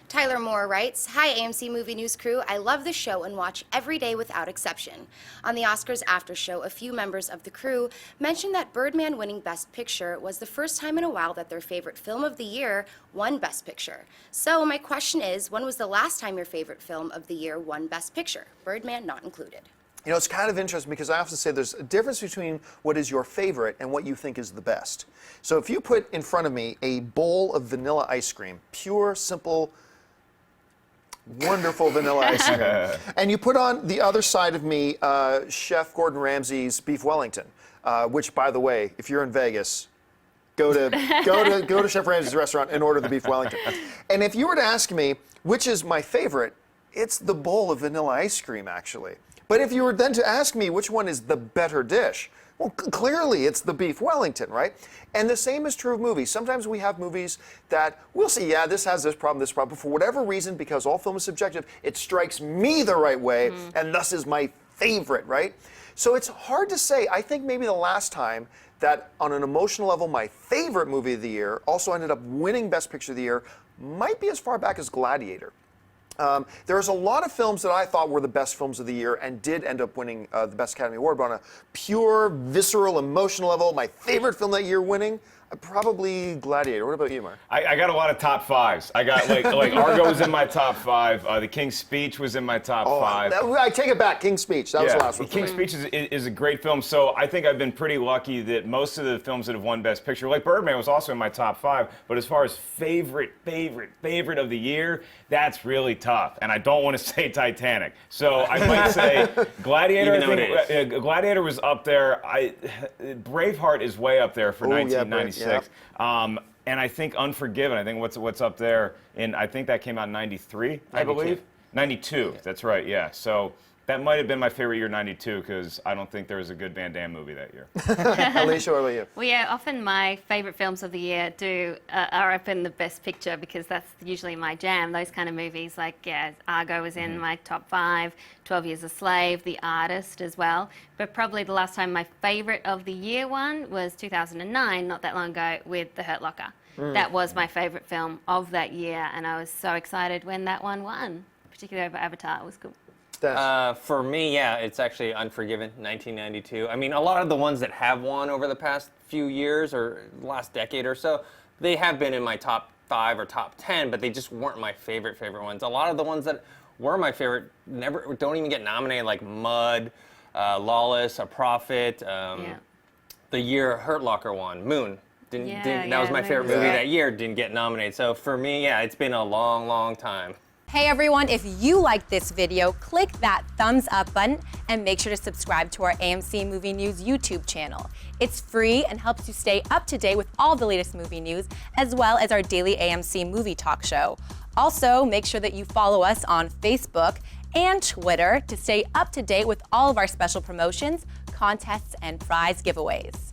Tyler Moore writes, "Hi AMC Movie News Crew, I love the show and watch every day without exception. On the Oscars after show, a few members of the crew mentioned that Birdman winning Best Picture was the first time in a while that their favorite film of the year won Best Picture. So my question is, when was the last time your favorite film of the year won Best Picture? Birdman not included." You know, it's kind of interesting because I often say there's a difference between what is your favorite and what you think is the best. So if you put in front of me a bowl of vanilla ice cream, pure, simple, wonderful vanilla ice cream, and you put on the other side of me Chef Gordon Ramsay's beef Wellington, which, by the way, if you're in Vegas, go to Chef Ramsay's restaurant and order the beef Wellington. And if you were to ask me which is my favorite, it's the bowl of vanilla ice cream, actually. But if you were then to ask me which one is the better dish, well, clearly it's the beef Wellington, right? And the same is true of movies. Sometimes we have movies that we'll see, yeah, this has this problem, but for whatever reason, because all film is subjective, it strikes me the right way, and thus is my favorite, right? So it's hard to say. I think maybe the last time that on an emotional level, my favorite movie of the year also ended up winning Best Picture of the Year might be as far back as Gladiator. There's a lot of films that I thought were the best films of the year and did end up winning the Best Academy Award, but on a pure, visceral, emotional level, my favorite film that year winning, probably Gladiator. What about you, Mark? I got a lot of top fives. I got like Argo was in my top five. The King's Speech was in my top five. I take it back. King's Speech. That was the last one. King's Speech is a great film. So I think I've been pretty lucky that most of the films that have won Best Picture, like Birdman, was also in my top five. But as far as favorite of the year, that's really tough. And I don't want to say Titanic. So I might say Gladiator. Gladiator was up there. Braveheart is way up there for 1996. And I think Unforgiven, I think what's up there, I think that came out in 93, I believe. 92, yeah. That's right, yeah. So that might have been my favorite year, 92, because I don't think there was a good Van Damme movie that year. Alicia, what about you? Well, yeah, often my favorite films of the year are up in the Best Picture because that's usually my jam. Those kind of movies, like, yeah, Argo was in my top five, 12 Years a Slave, The Artist as well. But probably the last time my favorite of the year one was 2009, not that long ago, with The Hurt Locker. That was my favorite film of that year, and I was so excited when that one won, particularly over Avatar. It was cool. For me, yeah, it's actually Unforgiven, 1992. I mean, a lot of the ones that have won over the past few years or last decade or so, they have been in my top 5 or top 10, but they just weren't my favorite ones. A lot of the ones that were my favorite don't even get nominated, like Mud, Lawless, A Prophet, the year Hurt Locker won, Moon. That was my favorite movie that year, didn't get nominated. So for me, yeah, it's been a long time. Hey everyone, if you liked this video, click that thumbs up button and make sure to subscribe to our AMC Movie News YouTube channel. It's free and helps you stay up to date with all the latest movie news, as well as our daily AMC Movie Talk show. Also, make sure that you follow us on Facebook and Twitter to stay up to date with all of our special promotions, contests, and prize giveaways.